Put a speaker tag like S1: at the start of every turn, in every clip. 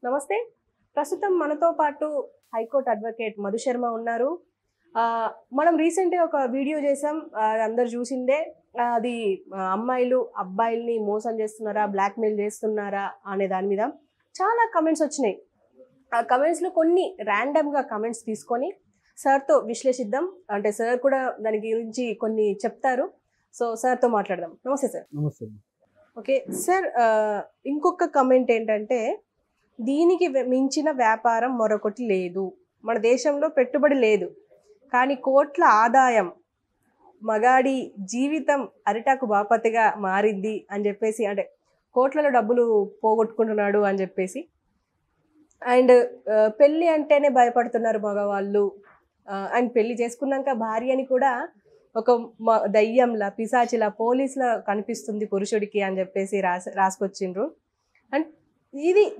S1: నమస్తే. ప్రస్తుతం మనతో పాటు హైకోర్టు అడ్వకేట్ మధు శర్మ ఉన్నారు. మనం రీసెంట్‌గా ఒక వీడియో చేసాం. అందరూ చూసిందే. అది అమ్మాయిలు అబ్బాయిల్ని మోసం చేస్తున్నారా, బ్లాక్‌మెయిల్ చేస్తున్నారా అనే దాని మీద చాలా కమెంట్స్ వచ్చినాయి. ఆ కమెంట్స్‌లో కొన్ని ర్యాండమ్‌గా కమెంట్స్ తీసుకొని సార్‌తో విశ్లేషిద్దాం. అంటే సార్ కూడా దాని గురించి కొన్ని చెప్తారు. సో సార్‌తో మాట్లాడదాం. నమస్తే సార్.
S2: నమస్తే.
S1: ఓకే. సార్, ఇంకొక కమెంట్ ఏంటంటే, దీనికి మించిన వ్యాపారం మరొకటి లేదు. మన దేశంలో పెట్టుబడి లేదు. కానీ కోట్ల ఆదాయం, మగాడి జీవితం అరిటాకు బాపతిగా మారింది అని చెప్పేసి, అంటే కోట్లలో డబ్బులు పోగొట్టుకుంటున్నాడు అని చెప్పేసి. అండ్ పెళ్ళి అంటేనే భయపడుతున్నారు మగవాళ్ళు. అండ్ పెళ్లి చేసుకున్నాక భార్యని కూడా ఒక దయ్యంలా, పిశాచిలా, పోలీసులా కనిపిస్తుంది పురుషుడికి అని చెప్పేసి రాసుకొచ్చిండ్రు. అండ్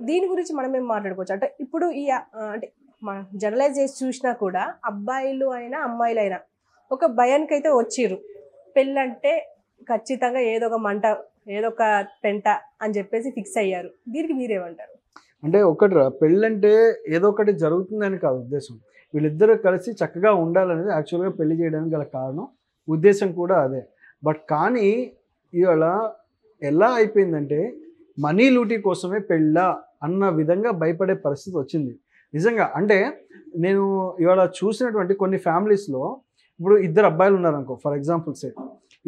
S1: దీని గురించి మనం ఏం మాట్లాడుకోవచ్చు అంటే, ఇప్పుడు అంటే మనం జనరలైజ్ చేసి చూసినా కూడా అబ్బాయిలు అయినా అమ్మాయిలైనా ఒక భయానికైతే వచ్చిర్రు. పెళ్ళంటే ఖచ్చితంగా ఏదో ఒక మంట, ఏదో ఒక పెంట అని చెప్పేసి ఫిక్స్ అయ్యారు. దీనికి మీరేమంటారు?
S2: అంటే ఒకటిరా, పెళ్ళంటే ఏదో ఒకటి జరుగుతుందని కాదు ఉద్దేశం. వీళ్ళిద్దరూ కలిసి చక్కగా ఉండాలనేది యాక్చువల్గా పెళ్లి చేయడానికి గల కారణం, ఉద్దేశం కూడా అదే. బట్ కానీ ఇవాళ ఎలా అయిపోయిందంటే, మనీ లూటీ కోసమే పెళ్ళా అన్న విధంగా భయపడే పరిస్థితి వచ్చింది నిజంగా. అంటే నేను ఇవాళ చూసినటువంటి కొన్ని ఫ్యామిలీస్లో, ఇప్పుడు ఇద్దరు అబ్బాయిలు ఉన్నారనుకో, ఫర్ ఎగ్జాంపుల్ సే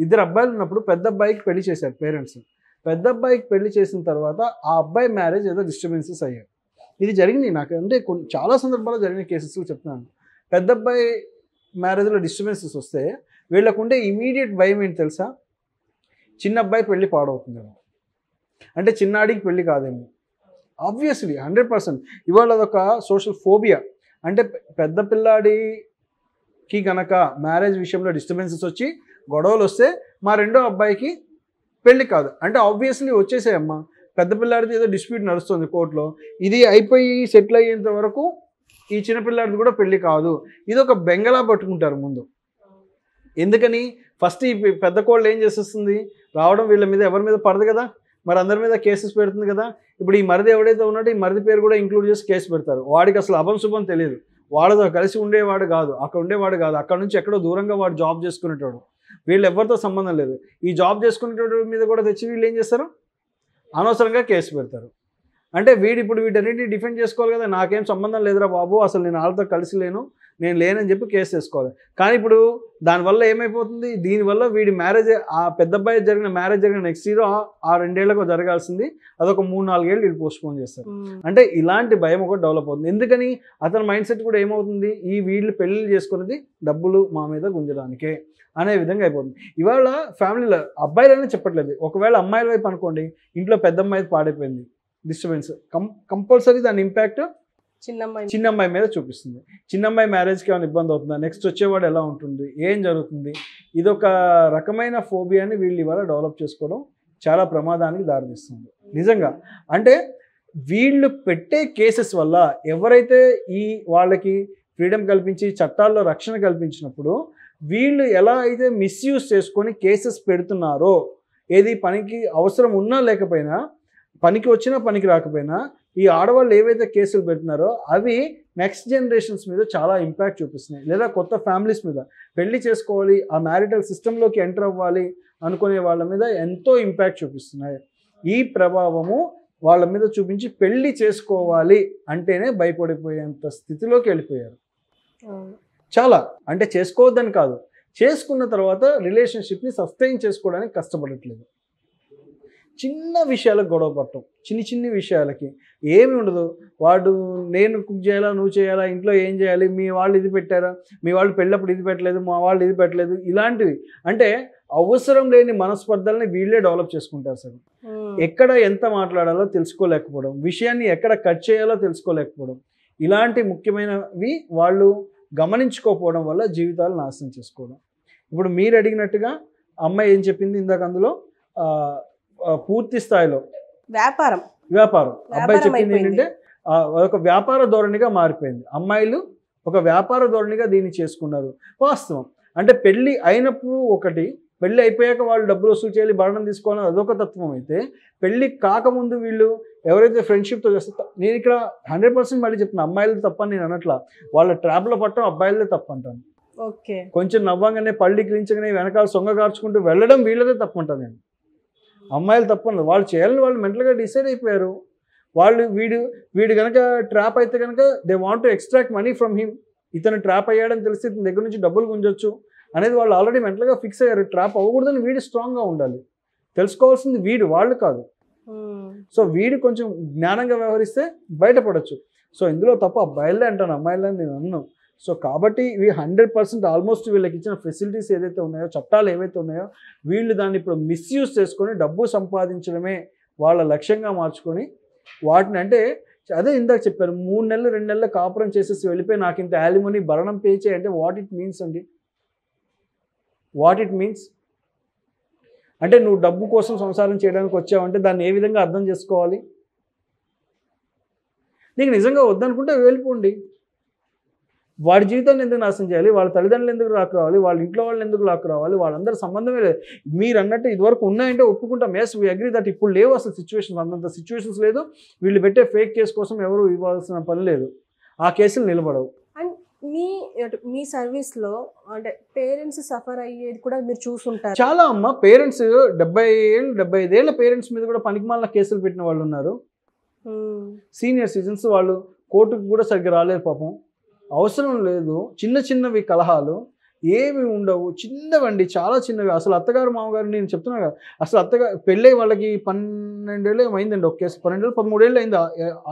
S2: ఇద్దరు అబ్బాయిలు ఉన్నప్పుడు పెద్ద అబ్బాయికి పెళ్లి చేశారు పేరెంట్స్. పెద్ద అబ్బాయికి పెళ్లి చేసిన తర్వాత ఆ అబ్బాయి మ్యారేజ్ ఏదో డిస్టర్బెన్సెస్ అయ్యాయి. ఇది జరిగింది నాకు, అంటే చాలా సందర్భాల్లో జరిగిన కేసెస్లో చెప్తున్నాను. పెద్ద అబ్బాయి మ్యారేజ్లో డిస్టర్బెన్సెస్ వస్తే వీళ్ళకుండే ఇమీడియట్ భయం ఏంటి తెలుసా? చిన్న అబ్బాయి పెళ్ళి పాడవుతుందేమో, అంటే చిన్నాడికి పెళ్ళి కాదేమో. ఆబ్వియస్లీ 100%. ఇవాళ అదొక సోషల్ ఫోబియా. అంటే పెద్ద పిల్లాడికి కనుక మ్యారేజ్ విషయంలో డిస్టర్బెన్సెస్ వచ్చి గొడవలు వస్తే మా రెండో అబ్బాయికి పెళ్ళి కాదు అంటే ఆబ్వియస్లీ వచ్చేసాయమ్మా. పెద్ద పిల్లాడిది ఏదో డిస్ప్యూట్ నడుస్తుంది కోర్టులో, ఇది అయిపోయి సెటిల్ అయ్యేంత వరకు ఈ చిన్నపిల్లాడిది కూడా పెళ్ళి కాదు. ఇది ఒక బెంగలా పట్టుకుంటారు ముందు. ఎందుకని? ఫస్ట్ ఈ పెద్ద కోళ్ళు ఏం చేసేస్తుంది, రావడం వీళ్ళ మీద ఎవరి మీద పడదు కదా, మరి అందరి మీద కేసెస్ పెడుతుంది కదా. ఇప్పుడు ఈ మరిది ఎవడైతే ఉన్నాడో ఈ మరిది పేరు కూడా ఇంక్లూడ్ చేసి కేసు పెడతారు. వాడికి అసలు అభం శుభం తెలియదు, వాడితో కలిసి ఉండేవాడు కాదు, అక్కడ ఉండేవాడు కాదు, అక్కడ నుంచి ఎక్కడో దూరంగా వాడు జాబ్ చేసుకునేటోడు, వీళ్ళు ఎవరితో సంబంధం లేదు. ఈ జాబ్ చేసుకునేటోడు మీద కూడా తెచ్చి వీళ్ళు ఏం చేస్తారు, అనవసరంగా కేసు పెడతారు. అంటే ఇప్పుడు వీటన్నిటిని డిఫెండ్ చేసుకోవాలి కదా, నాకేం సంబంధం లేదురా బాబు, అసలు నేను వాళ్ళతో కలిసి లేను, నేను లేనని చెప్పి కేసు వేసుకోవాలి. కానీ ఇప్పుడు దానివల్ల ఏమైపోతుంది, దీనివల్ల వీడి మ్యారేజ్, ఆ పెద్ద అబ్బాయి జరిగిన మ్యారేజ్ జరిగిన నెక్స్ట్ ఇయర్ ఆ 2 ఏళ్లకు జరగాల్సింది అదొక 3-4 ఏళ్ళు వీళ్ళు పోస్ట్పోన్ చేస్తారు. అంటే ఇలాంటి భయం ఒకటి డెవలప్ అవుతుంది. ఎందుకని? అతని మైండ్ సెట్ కూడా ఏమవుతుంది, వీళ్ళు పెళ్ళిళ్ళు చేసుకున్నది డబ్బులు మా మీద గుంజడానికే అనే విధంగా అయిపోతుంది. ఇవాళ ఫ్యామిలీలో అబ్బాయిలనే చెప్పట్లేదు, ఒకవేళ అమ్మాయిల వైపు అనుకోండి, ఇంట్లో పెద్ద అమ్మాయి పాడైపోయింది, డిస్టర్బెన్స్ కంపల్సరీ దాని ఇంపాక్ట్ చిన్న అమ్మాయి మీద చూపిస్తుంది. చిన్న అమ్మాయి మ్యారేజ్కి ఏమైనా ఇబ్బంది అవుతుందా, నెక్స్ట్ వచ్చేవాడు ఎలా ఉంటుంది, ఏం జరుగుతుంది, ఇదొక రకమైన ఫోబియాని వీళ్ళు ఇవాళ డెవలప్ చేసుకోవడం చాలా ప్రమాదానికి దారితీస్తుంది నిజంగా. అంటే వీళ్ళు పెట్టే కేసెస్ వల్ల ఎవరైతే వాళ్ళకి ఫ్రీడమ్ కల్పించి చట్టాల్లో రక్షణ కల్పించినప్పుడు వీళ్ళు ఎలా అయితే మిస్యూజ్ చేసుకొని కేసెస్ పెడుతున్నారో, ఏది పనికి అవసరం ఉన్నా లేకపోయినా, పనికి వచ్చినా పనికి రాకపోయినా, ఈ ఆడవాళ్ళు ఏవైతే కేసులు పెడుతున్నారో అవి నెక్స్ట్ జనరేషన్స్ మీద చాలా ఇంపాక్ట్ చూపిస్తున్నాయి. లేదా కొత్త ఫ్యామిలీస్ మీద, పెళ్లి చేసుకోవాలి, ఆ మ్యారిటల్ సిస్టంలోకి ఎంటర్ అవ్వాలి అనుకునే వాళ్ళ మీద ఎంతో ఇంపాక్ట్ చూపిస్తున్నాయి. ఈ ప్రభావము వాళ్ళ మీద చూపించి పెళ్లి చేసుకోవాలి అంటేనే భయపడిపోయేంత స్థితిలోకి వెళ్ళిపోయారు. చాలా, అంటే చేసుకోవద్దని కాదు, చేసుకున్న తర్వాత రిలేషన్షిప్ని సస్టైన్ చేసుకోవడానికి కష్టపడట్లేదు. చిన్న విషయాలకు గొడవ పడటం, చిన్ని విషయాలకి ఏమి ఉండదు. నేను కుక్ చేయాలా, నువ్వు చేయాలా, ఇంట్లో ఏం చేయాలి, మీ వాళ్ళు ఇది పెట్టారా, మీ వాళ్ళు పెళ్ళప్పుడు ఇది పెట్టలేదు, మా వాళ్ళు ఇది పెట్టలేదు, ఇలాంటివి. అంటే అవసరం లేని మనస్పర్ధల్ని వీళ్ళే డెవలప్ చేసుకుంటారు సార్. ఎక్కడ ఎంత మాట్లాడాలో తెలుసుకోలేకపోవడం, విషయాన్ని ఎక్కడ కట్ చేయాలో తెలుసుకోలేకపోవడం, ఇలాంటి ముఖ్యమైనవి వాళ్ళు గమనించుకోకపోవడం వల్ల జీవితాలు నాశనం చేసుకోవడం. ఇప్పుడు మీరు అడిగినట్టుగా అమ్మాయి ఏం చెప్పింది ఇందాక, అందులో పూర్తి స్థాయిలో వ్యాపారం అబ్బాయి చెప్పింది ఏంటంటే ఒక వ్యాపార ధోరణిగా మారిపోయింది. అమ్మాయిలు ఒక వ్యాపార ధోరణిగా దీన్ని చేసుకున్నారు. వాస్తవం. అంటే పెళ్ళి అయినప్పుడు ఒకటి, పెళ్ళి అయిపోయాక వాళ్ళు డబ్బులు వసూలు చేయాలి, భరణం తీసుకోవాలని అదొక తత్వం అయితే, పెళ్ళి కాకముందు వీళ్ళు ఎవరైతే ఫ్రెండ్షిప్తో చేస్తే నేను ఇక్కడ 100% మళ్ళీ చెప్తున్నా, అమ్మాయిలది తప్పని నేను అనట్లా, వాళ్ళ ట్రాప్లో పట్టడం అబ్బాయిలదే తప్పు అంటాను.
S1: ఓకే.
S2: కొంచెం నవ్వంగానే పళ్ళు కిలించగానే వెనకాల సొంగ కార్చుకుంటూ వెళ్ళడం వీళ్ళదే తప్పు అంటాను నేను. అమ్మాయిలు తప్పను, వాళ్ళు చేయాలని వాళ్ళు మెంటల్గా డిసైడ్ అయిపోయారు. వాళ్ళు వీడు కనుక ట్రాప్ అయితే కనుక they want to extract money from him. ఇతను ట్రాప్ అయ్యాడని తెలిసి ఇతని దగ్గర నుంచి డబ్బులు గుంజొచ్చు అనేది వాళ్ళు ఆల్రెడీ మెంటల్గా ఫిక్స్ అయ్యారు. ట్రాప్ అవ్వకూడదని వీడు స్ట్రాంగ్గా ఉండాలి. తెలుసుకోవాల్సింది వీడు, వాళ్ళు కాదు. సో వీడు కొంచెం జ్ఞానంగా వ్యవహరిస్తే బయటపడవచ్చు. సో ఇందులో తప్ప అబ్బాయిలే అంటాను, అమ్మాయిలే నేను అన్నాను. సో కాబట్టి 100% ఆల్మోస్ట్ వీళ్ళకి ఇచ్చిన ఫెసిలిటీస్ ఏదైతే ఉన్నాయో, చట్టాలు ఏవైతే ఉన్నాయో, వీళ్ళు దాన్ని ఇప్పుడు మిస్యూజ్ చేసుకొని డబ్బు సంపాదించడమే వాళ్ళ లక్ష్యంగా మార్చుకొని వాటిని, అంటే అదే ఇందాక చెప్పారు, 3 నెలలు 2 నెలలు కాపురం చేసేసి వెళ్ళిపోయి నాకు ఇంత యాలిమనీ భరణం పే చేయంటే వాట్ ఇట్ మీన్స్ అండి? వాట్ ఇట్ మీన్స్ అంటే నువ్వు డబ్బు కోసం సంసారం చేయడానికి వచ్చావంటే దాన్ని ఏ విధంగా అర్థం చేసుకోవాలి? నీకు నిజంగా వద్దనుకుంటే వెళ్ళిపోండి. వాడి జీవితాన్ని ఎందుకు నాశనం చేయాలి? వాళ్ళ తల్లిదండ్రులు ఎందుకు రావాలి? వాళ్ళ ఇంట్లో వాళ్ళని ఎందుకు రావాలి? వాళ్ళందరూ సంబంధమే లేదు. మీరు అన్నట్టు ఇదివరకు ఉన్నాయంటే ఒప్పుకుంటాం, ఎస్ వీ అగ్రీ దట్. ఇప్పుడు లేవు అసలు సిచ్యువేషన్స్, అంతంత సిచ్యువేషన్స్ లేదు. వీళ్ళు పెట్టే ఫేక్ కేసు కోసం ఎవరు ఇవ్వాల్సిన పని లేదు, ఆ కేసులు నిలబడవు.
S1: అండ్ మీ సర్వీస్లో అంటే పేరెంట్స్ సఫర్ అయ్యేది కూడా మీరు చూసుంటారు
S2: చాలా అమ్మ. పేరెంట్స్ 75 ఏళ్ళ పేరెంట్స్ మీద కూడా పనికిమాలిన కేసులు పెట్టిన వాళ్ళు ఉన్నారు. సీనియర్ సిటిజన్స్, వాళ్ళు కోర్టుకు కూడా సరిగ్గా రాలేరు పాపం. అవసరం లేదు, చిన్నవి కలహాలు ఏమి ఉండవు, చిన్నవండి, చాలా చిన్నవి. అసలు అత్తగారు మామగారు, నేను చెప్తున్నా కదా, అసలు అత్తగారు పెళ్ళై వాళ్ళకి 12 ఏళ్ళు అయిందండి ఒక కేసు. 12 ఏళ్ళు 13 ఏళ్ళు అయింది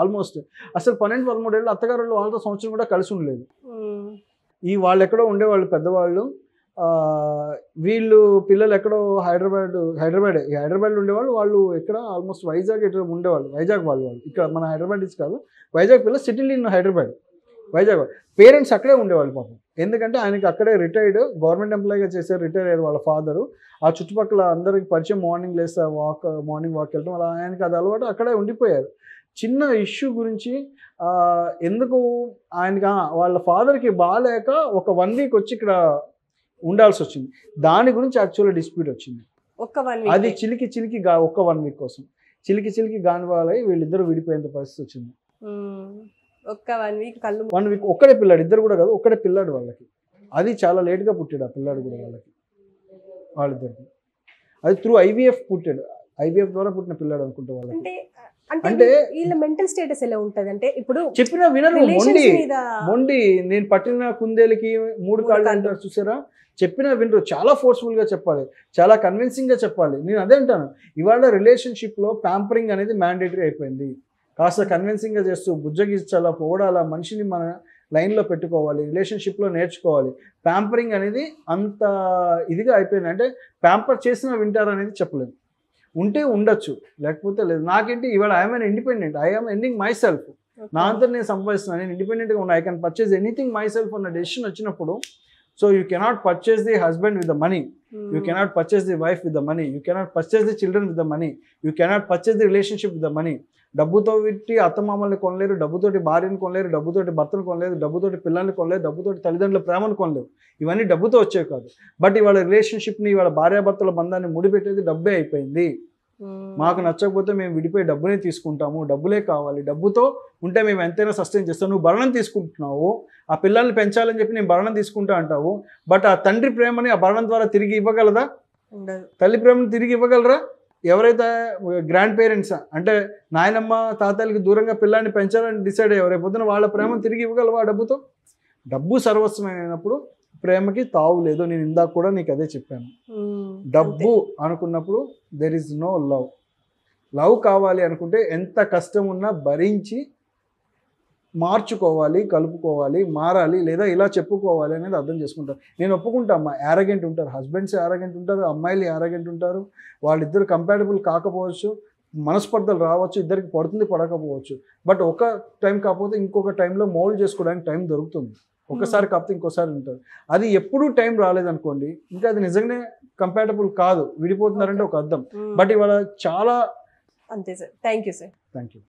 S2: ఆల్మోస్ట్. అసలు 12-13 ఏళ్ళు అత్తగారు వాళ్ళతో సంవత్సరం కూడా కలిసి ఉండలేదు. వాళ్ళు ఎక్కడో ఉండేవాళ్ళు పెద్దవాళ్ళు, వీళ్ళు పిల్లలు ఎక్కడో హైదరాబాద్లో ఉండేవాళ్ళు. వాళ్ళు ఎక్కడ ఆల్మోస్ట్ వైజాగ్ ఎక్కడ ఉండేవాళ్ళు, వైజాగ్ వాళ్ళు ఇక్కడ మన హైదరాబాద్ కాదు, వైజాగ్ పిల్లలు settle in Hyderabad, Vizag. Parents అక్కడే ఉండేవాళ్ళు పాపం. ఎందుకంటే ఆయనకి అక్కడే రిటైర్డ్, గవర్నమెంట్ ఎంప్లాయీగా చేశారు, రిటైర్ అయ్యారు వాళ్ళ ఫాదరు. ఆ చుట్టుపక్కల అందరికి పరిచయం, మార్నింగ్ వాక్ వెళ్ళడం, అలా ఆయనకి అది అలవాటు, అక్కడే ఉండిపోయారు. చిన్న ఇష్యూ గురించి ఎందుకు ఆయనకి వాళ్ళ ఫాదర్కి బాగాలేక ఒక 1 వీక్ వచ్చి ఇక్కడ ఉండాల్సి వచ్చింది. దాని గురించి యాక్చువల్గా డిస్ప్యూట్ వచ్చింది. అది చిలికి ఒక్క 1 వీక్ కోసం చిలికి గాని వాళ్ళై వీళ్ళిద్దరూ విడిపోయేంత పరిస్థితి వచ్చింది.
S1: ఒక్క 1 వీక్ కళ్ళు
S2: 1 వీక్ ఒక్కడే పిల్లాడు, ఇద్దరు కూడా కాదు, ఒక్కడే పిల్లాడు వాళ్ళకి. అది చాలా లేట్గా పుట్టాడు ఆ పిల్లాడు కూడా వాళ్ళిద్దరికి. అది త్రూ ఐవీఎఫ్ పుట్టాడు, ఐవీఎఫ్ ద్వారా పుట్టిన పిల్లాడు అనుకుంటా వాళ్ళకి.
S1: అంటే వీళ్ళ మెంటల్ స్టేటస్ ఎలా ఉంటది అంటే, ఇప్పుడు
S2: చెప్పినా వినరు, మొండి. నేను పట్టిన కుందేలకి 3 కాళ్ళు అంటారు చూసారా, చెప్పినా వినరు. చాలా ఫోర్స్ఫుల్గా చెప్పాలి, చాలా కన్విన్సింగ్గా చెప్పాలి. నేను అదే అంటాను, ఇవాళ రిలేషన్షిప్లో ప్యాంపరింగ్ అనేది మ్యాండేటరీ అయిపోయింది. కాస్త కన్విన్సింగ్గా చేస్తూ బుజ్జగించాలా, పొగడాలా, మనిషిని మన లైన్లో పెట్టుకోవాలి, రిలేషన్షిప్లో నేర్చుకోవాలి. ప్యాంపరింగ్ అనేది అంత ఇదిగా అయిపోయింది. అంటే ప్యాంపర్ చేసినా వింటారు అనేది చెప్పలేము. ఉంటే ఉండొచ్చు, లేకపోతే లేదు. నాకేంటి ఇవాళ I'm N independent, I'm ending my self. నా అంతా నేను సంపాదిస్తున్నాను, నేను ఇండిపెండెంట్గా ఉన్నా, I can purchase anything my self అన్న డెసిషన్ వచ్చినప్పుడు, so you cannot purchase the husband with the money, you cannot purchase the wife with the money, you cannot purchase the children with the money, you cannot purchase the relationship with the money. డబ్బుతో పెట్టి అత్తమామల్ని కొనలేరు, డబ్బుతోటి భార్యను కొనలేరు, డబ్బుతోటి భర్తను కొనలేరు, డబ్బుతోటి పిల్లల్ని కొనలేరు, డబ్బుతోటి తల్లిదండ్రుల ప్రేమను కొనలేరు. ఇవన్నీ డబ్బుతో వచ్చేవి కాదు. బట్ ఇవాళ రిలేషన్షిప్ని, ఇవాళ భార్యాభర్తల బంధాన్ని ముడిపెట్టేది డబ్బే అయిపోయింది. మాకు నచ్చకపోతే మేము విడిపోయి డబ్బునే తీసుకుంటాము, డబ్బులే కావాలి, డబ్బుతో ఉంటే మేము ఎంతైనా సస్టైన్ చేస్తాం. నువ్వు భరణం తీసుకుంటున్నావు, ఆ పిల్లల్ని పెంచాలని చెప్పి నేను భరణం తీసుకుంటా అంటావు, బట్ ఆ తండ్రి ప్రేమని ఆ భరణం ద్వారా తిరిగి ఇవ్వగలదా? తల్లి ప్రేమను తిరిగి ఇవ్వగలరా? ఎవరైతే గ్రాండ్ పేరెంట్స్ అంటే నాయనమ్మ తాతయ్యలకి దూరంగా పిల్లాన్ని పెంచాలని డిసైడ్ అయ్యారు, రేపు పొద్దున వాళ్ళ ప్రేమను తిరిగి ఇవ్వగలవా డబ్బుతో? డబ్బు సర్వస్వమైనప్పుడు ప్రేమకి తావు లేదు. నేను ఇందాక కూడా నీకు అదే చెప్పాను. డబ్బు అనుకున్నప్పుడు there is no love. Love కావాలి అనుకుంటే ఎంత కష్టం ఉన్నా భరించి మార్చుకోవాలి, కలుపుకోవాలి, మారాలి, లేదా ఇలా చెప్పుకోవాలి అనేది అర్థం చేసుకుంటారు. నేను ఒప్పుకుంటా, అమ్మ యారగెంట్ ఉంటారు, హస్బెండ్స్ యారగెంట్ ఉంటారు, అమ్మాయిలు యారగెంట్ ఉంటారు, వాళ్ళిద్దరు కంపాటబుల్ కాకపోవచ్చు, మనస్పర్ధలు రావచ్చు, ఇద్దరికి పడుతుంది పడకపోవచ్చు. బట్ ఒక టైం కాకపోతే ఇంకొక టైంలో మౌల్డ్ చేసుకోవడానికి టైం దొరుకుతుంది. ఒకసారి కాకపోతే ఇంకోసారి ఉంటారు. అది ఎప్పుడూ టైం రాలేదనుకోండి, ఇంకా అది నిజంగానే కంపాటబుల్ కాదు, విడిపోతున్నారంటే ఒక అర్థం. బట్ ఇవాళ చాలా
S1: అంతే sir. Thank you sir.
S2: Thank you.